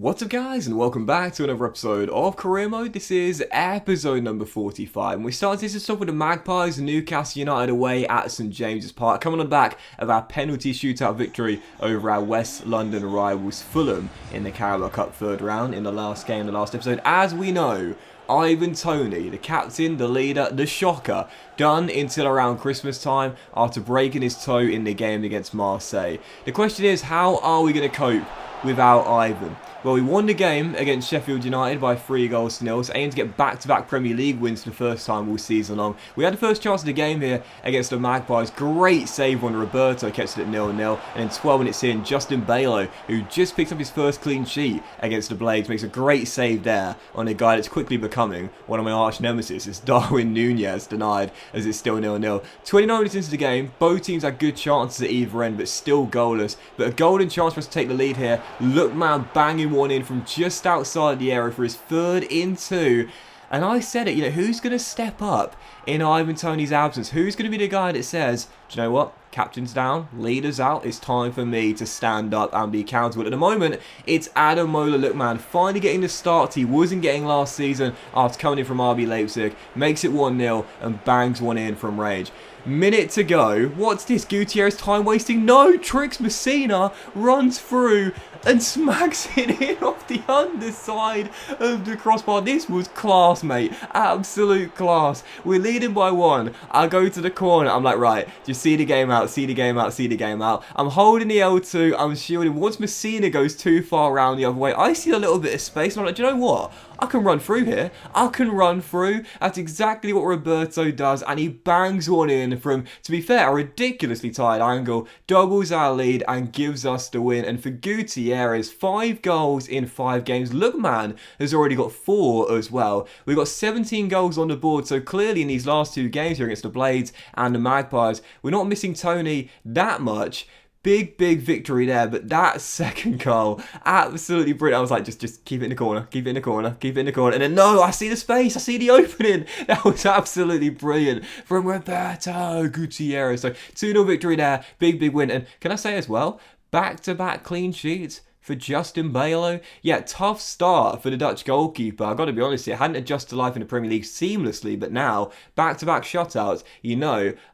What's up guys, and welcome back to another episode of Career Mode. This is episode number 45, and we started this off with the Magpies and Newcastle United away at St James's Park, coming on the back of our penalty shootout victory over our West London rivals Fulham in the Carabao Cup third round in the last game, the last episode. As we know, Ivan Toney, the captain, the leader, the shocker, done until around Christmas time after breaking his toe in the game against Marseille. The question is, how are we going to cope without Ivan? Well, we won the game against Sheffield United by 3-0, so aiming to get back-to-back Premier League wins for the first time all season long. We had the first chance of the game here against the Magpies. Great save on Roberto, kept it at 0-0. And then 12 minutes in, Justin Balo, who just picked up his first clean sheet against the Blades, makes a great save there on a guy that's quickly becoming one of my arch nemesis. It's Darwin Nunez, denied as it's still 0-0. 29 minutes into the game, both teams had good chances at either end, but still goalless. But a golden chance for us to take the lead here. Lookman banging one in from just outside the area for his third in two. And I said it, who's going to step up in Ivan Toney's absence? Who's going to be the guy that says, do you know what? Captain's down, leader's out, it's time for me to stand up and be accountable. At the moment, it's Ademola Lookman finally getting the start he wasn't getting last season after coming in from RB Leipzig. Makes it 1-0 and bangs one in from range. Minute to go. What's this? Gutierrez time wasting? No! Tricks Messina, runs through and smacks it in off the underside of the crossbar. This was class, mate. Absolute class. We're leading by one. I go to the corner. I'm like, right, just see the game out, see the game out, see the game out. I'm holding the L2. I'm shielding. Once Messina goes too far around the other way, I see a little bit of space. And I'm like, do you know what? I can run through here. I can run through. That's exactly what Roberto does. And he bangs one in from, to be fair, a ridiculously tight angle. Doubles our lead and gives us the win. And for Gutierrez, 5 goals in 5 games. Lookman has already got 4 as well. We've got 17 goals on the board. So clearly in these last 2 games here against the Blades and the Magpies, we're not missing Toney that much. Big victory there, but that second goal, absolutely brilliant. I was like, just keep it in the corner, keep it in the corner, keep it in the corner. And then, no, I see the space, I see the opening. That was absolutely brilliant from Roberto Gutierrez. So 2-0 victory there, big win. And can I say as well, back-to-back clean sheets for Justin Balo. Yeah, tough start for the Dutch goalkeeper. I've got to be honest here, hadn't adjusted to life in the Premier League seamlessly, but now, back-to-back shutouts,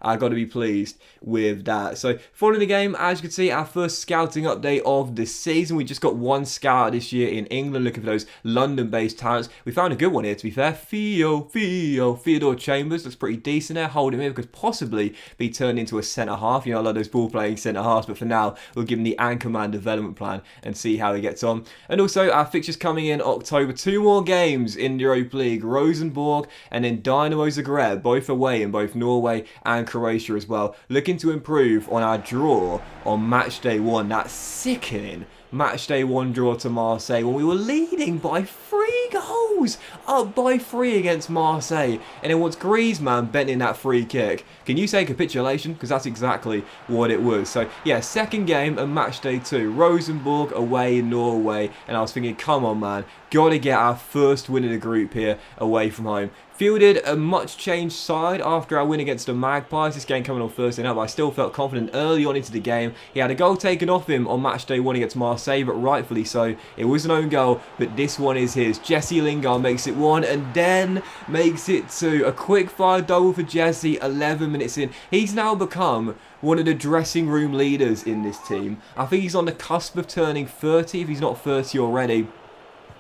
I've got to be pleased with that. So, following the game, as you can see, our first scouting update of the season. We just got one scout this year in England, looking for those London-based talents. We found a good one here, to be fair. Theodore Chambers looks pretty decent there. Hold him here, could possibly be turned into a centre-half. I love those ball-playing centre-halves, but for now, we'll give him the Anchorman development plan and see how he gets on. And also our fixtures coming in October, 2 more games in the Europa League, Rosenborg and then Dynamo Zagreb, both away in both Norway and Croatia as well. Looking to improve on our draw on match day 1. That's sickening match day 1 draw to Marseille when we were leading by 3 goals, up by 3 against Marseille. And then once Griezmann bent in that free kick, can you say capitulation? Because that's exactly what it was. So yeah, second game and match day 2, Rosenborg away in Norway. And I was thinking, come on man, gotta get our first win in the group here away from home. Fielded a much changed side after our win against the Magpies. This game coming on Thursday night, but I still felt confident early on into the game. He had a goal taken off him on match day 1 against Marseille, but rightfully so. It was an own goal, but this one is his. Jesse Lingard makes it 1 and then makes it 2. A quick fire double for Jesse 11 minutes in. He's now become one of the dressing room leaders in this team. I think he's on the cusp of turning 30, if he's not 30 already.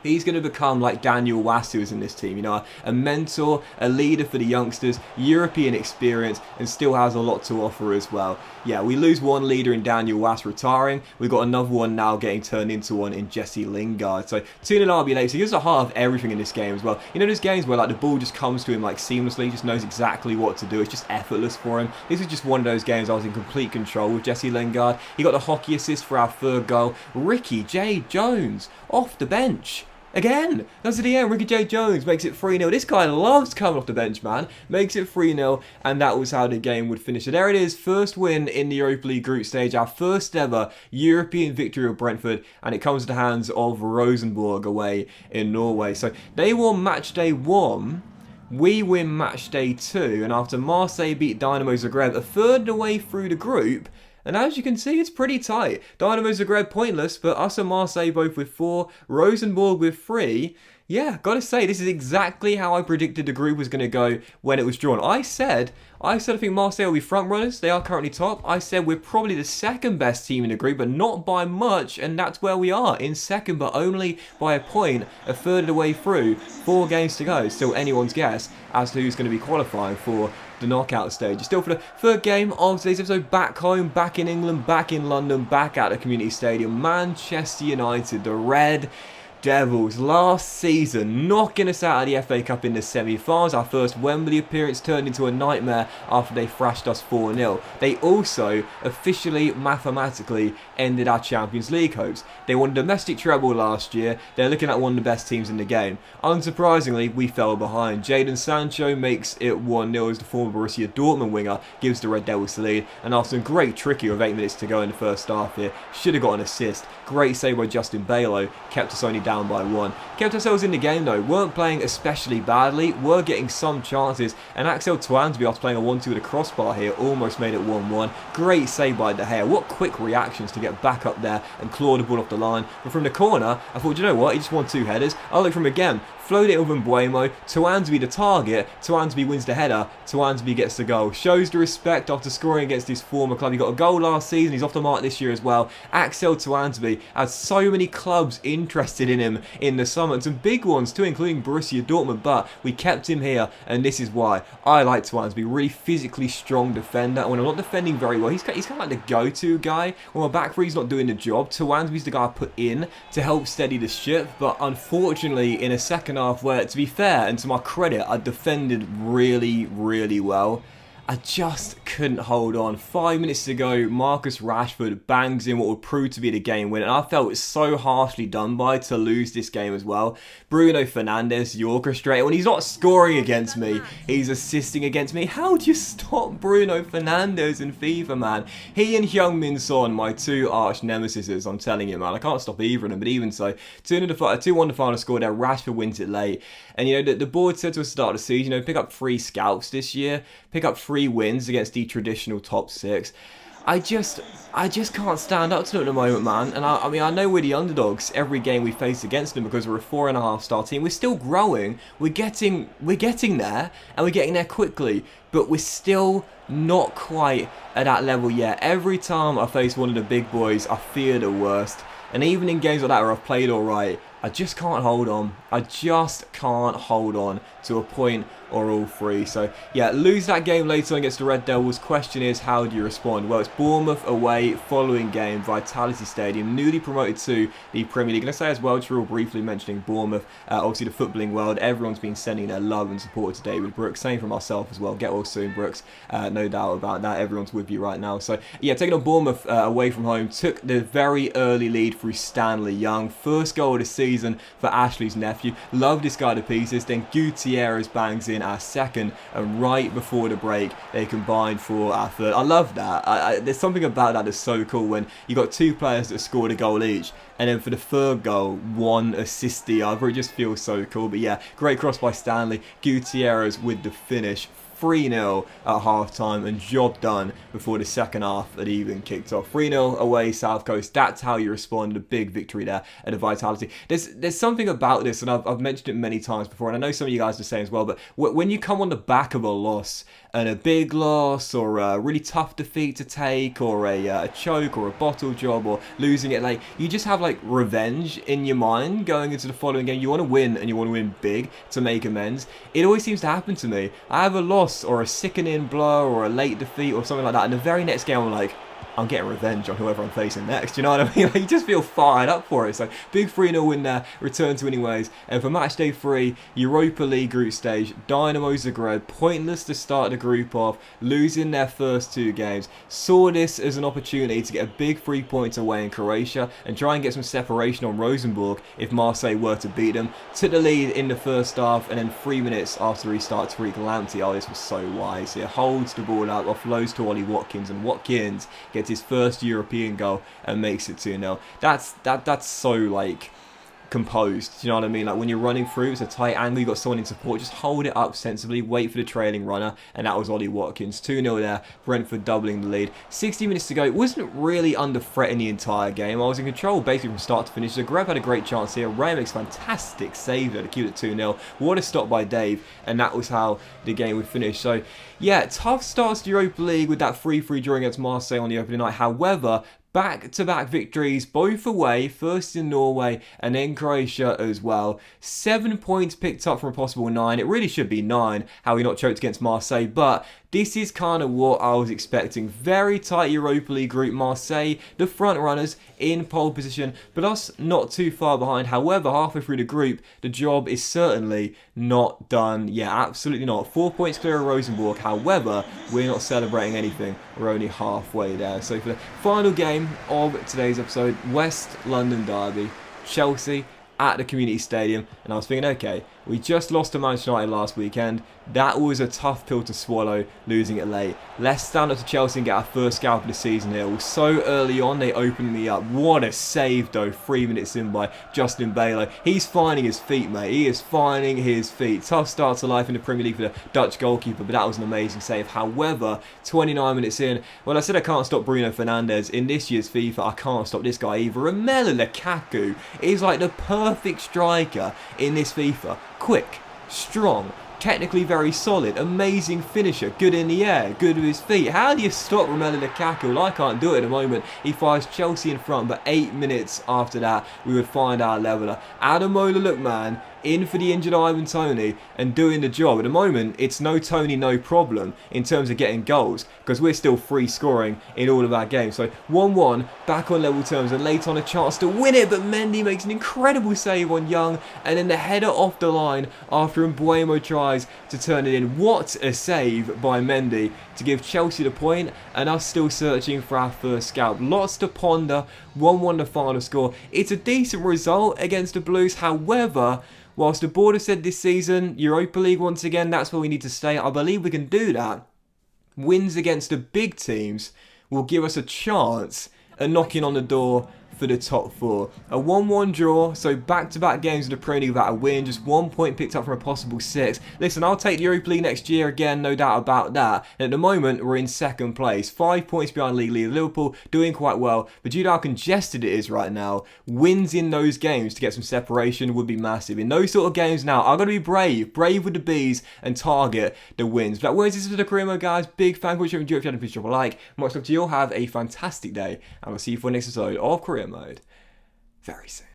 He's going to become like Daniel Wass, who is in this team, a mentor, a leader for the youngsters, European experience, and still has a lot to offer as well. Yeah, we lose one leader in Daniel Wass retiring. We've got another one now getting turned into one in Jesse Lingard. So 2-0 RB Leipzig. He gives a heart of everything in this game as well. There's games where like the ball just comes to him like seamlessly, just knows exactly what to do. It's just effortless for him. This is just one of those games I was in complete control with Jesse Lingard. He got the hockey assist for our 3rd goal. Ricky J. Jones off the bench. Again, that's at the end. Ricky J. Jones makes it 3-0. This guy loves coming off the bench, man. Makes it 3-0, and that was how the game would finish. So there it is. First win in the Europa League group stage. Our first ever European victory of Brentford, and it comes to the hands of Rosenborg away in Norway. So they won match day 1. We win match day 2, and after Marseille beat Dynamo Zagreb a third of the way through the group, And as you can see, it's pretty tight. Dynamo Zagreb pointless, but us and Marseille both with 4, Rosenborg with 3. Yeah, gotta say, this is exactly how I predicted the group was going to go when it was drawn. I said I think Marseille will be front runners. They are currently top. I said we're probably the second best team in the group, but not by much, and that's where we are, in second, but only by a point, a third of the way through. 4 games to go. It's still anyone's guess as to who's going to be qualifying for the knockout stage. Still for the third game of today's episode, back home, back in England, back in London, back at the Community Stadium. Manchester United, the Red Devils, last season knocking us out of the FA Cup in the semi-finals. Our first Wembley appearance turned into a nightmare after they thrashed us 4-0. They also officially, mathematically, ended our Champions League hopes. They won a domestic treble last year. They're looking at one of the best teams in the game. Unsurprisingly, we fell behind. Jadon Sancho makes it 1-0 as the former Borussia Dortmund winger gives the Red Devils the lead. And after some great trickery with 8 minutes to go in the first half here, should have got an assist. Great save by Justin Balo, kept us only down by 1. Kept ourselves in the game though, weren't playing especially badly, were getting some chances, and Axel Twansby, after playing a 1-2 with a crossbar here, almost made it 1-1. Great save by De Gea. What quick reactions to get back up there and claw the ball off the line. But from the corner, I thought, you know what, he just won 2 headers. I'll look from again. Float it over Mbuemo, Twansby the target, Twansby wins the header, Twansby gets the goal. Shows the respect after scoring against his former club. He got a goal last season, he's off the mark this year as well. Axel Twansby has so many clubs interested in him in the summer, and some big ones too, including Borussia Dortmund, but we kept him here, and this is why. I like Twansby, really physically strong defender, and when I'm not defending very well, he's kind of like the go-to guy. When my back three's not doing the job, Twansby's the guy I put in to help steady the ship, but unfortunately in a second half where, to be fair and to my credit, I defended really, really well, I just couldn't hold on. 5 minutes to go, Marcus Rashford bangs in what would prove to be the game win, and I felt so harshly done by to lose this game as well. Bruno Fernandes, the orchestrator, when he's not scoring against me, he's assisting against me. How do you stop Bruno Fernandes in FIFA, man? He and Heung-min Son, my 2 arch nemesis, I'm telling you, man. I can't stop either of them, but even so, 2-1 the final score there. Rashford wins it late. And, you know, the board said to us at the start of the season, you know, pick up 3 scalps this year, pick up 3 wins against the traditional top 6. I just can't stand up to them at the moment, man. And I mean, I know we're the underdogs every game we face against them because we're a 4.5 star team. We're still growing. We're getting there, and we're getting there quickly. But we're still not quite at that level yet. Every time I face one of the big boys, I fear the worst. And even in games like that where I've played alright, I just can't hold on. I just can't hold on to a point or all 3. So yeah, lose that game later on against the Red Devils. Question is, how do you respond? Well, it's Bournemouth away, following game, Vitality Stadium, newly promoted to the Premier League. And I say as well, just real briefly mentioning Bournemouth, obviously the footballing world, everyone's been sending their love and support to David Brooks. Same for myself as well. Get well soon, Brooks. No doubt about that. Everyone's with you right now. So yeah, taking on Bournemouth away from home, took the very early lead through Stanley Young. First goal of the season for Ashley's nephew. Love this guy to pieces. Then Gutierrez bangs in our second, and right before the break they combined for our third. I love that. There's something about that that's so cool when you got 2 players that scored a goal each, and then for the third goal, 1 assist the other. It just feels so cool. But yeah, great cross by Stanley. Gutierrez with the finish. 3-0 at half-time, and job done before the second half had even kicked off. 3-0 away, South Coast. That's how you respond. A big victory there at the Vitality. There's something about this, and I've mentioned it many times before, and I know some of you guys are saying as well, but when you come on the back of a loss, and a big loss, or a really tough defeat to take, or a choke, or a bottle job, or losing it late, you just have like revenge in your mind going into the following game. You want to win, and you want to win big to make amends. It always seems to happen to me. I have a loss, or a sickening blow, or a late defeat, or something like that, and the very next game I'm like, I'm getting revenge on whoever I'm facing next. You know what I mean? Like, you just feel fired up for it. So big 3-0 win there, return to winning ways. And for match day 3, Europa League group stage, Dynamo Zagreb, pointless to start the group off, losing their first 2 games. Saw this as an opportunity to get a big 3 points away in Croatia and try and get some separation on Rosenborg if Marseille were to beat them. Took the lead in the first half, and then 3 minutes after restart, Tariq Lamptey, oh, this was so wise here, holds the ball out, offloads to Ollie Watkins, and Watkins gets his first European goal and makes it 2-0. That's so like composed. Do you know what I mean? Like when you're running through, it's a tight angle, you've got someone in support, just hold it up sensibly, wait for the trailing runner, and that was Ollie Watkins. 2-0 there, Brentford doubling the lead. 60 minutes to go. It wasn't really under threat in the entire game. I was in control basically from start to finish. Zagreb had a great chance here. Ray makes fantastic save there to keep it 2-0. What a stop by Dave, and that was how the game would finish. So yeah, tough starts to Europa League with that 3-3 draw against Marseille on the opening night. However, back-to-back victories, both away, first in Norway and then Croatia as well. 7 points picked up from a possible 9. It really should be 9, how we not choked against Marseille, but this is kind of what I was expecting. Very tight Europa League group. Marseille, the front runners, in pole position, but us not too far behind. However, halfway through the group, the job is certainly not done. Yeah, absolutely not. 4 points clear of Rosenborg. However, we're not celebrating anything. We're only halfway there. So for the final game of today's episode, West London derby, Chelsea at the Community Stadium, and I was thinking, okay, we just lost to Manchester United last weekend. That was a tough pill to swallow, losing it late. Let's stand up to Chelsea and get our first scalp of the season here. Well, so early on, they opened me up. What a save, though, 3 minutes in by Justin Baylor. He's finding his feet, mate. He is finding his feet. Tough start to life in the Premier League for the Dutch goalkeeper, but that was an amazing save. However, 29 minutes in, well, I said I can't stop Bruno Fernandes. In this year's FIFA, I can't stop this guy either. Romelu Lukaku is like the perfect striker in this FIFA. Quick, strong, technically very solid, amazing finisher, good in the air, good with his feet. How do you stop Romelu Lukaku? Well, I can't do it at the moment. He fires Chelsea in front, but 8 minutes after that, we would find our leveller. Ademola, look man, in for the injured Ivan Toney and doing the job. At the moment, it's no Toney, no problem in terms of getting goals because we're still free scoring in all of our games. So 1-1, back on level terms, and late on a chance to win it, but Mendy makes an incredible save on Young, and then the header off the line after Mbuemo tries to turn it in. What a save by Mendy to give Chelsea the point, and us still searching for our first scalp. Lots to ponder. 1-1 the final score. It's a decent result against the Blues. However, whilst the board has said this season, Europa League once again, that's where we need to stay. I believe we can do that. Wins against the big teams will give us a chance at knocking on the door for the top 4. A 1-1 draw, so back-to-back games in the Premier League without a win, just 1 point picked up from a possible 6. Listen, I'll take the Europa League next year again, no doubt about that. And at the moment, we're in second place, 5 points behind league leader Liverpool, doing quite well. But due to how congested it is right now, wins in those games to get some separation would be massive. In those sort of games now, I've got to be brave with the bees, and target the wins. But that wins this for the career mode, guys. Big fan, if you enjoyed it, please drop a like. Much love to you all. Have a fantastic day, and I'll see you for the next episode of Career Mode very soon.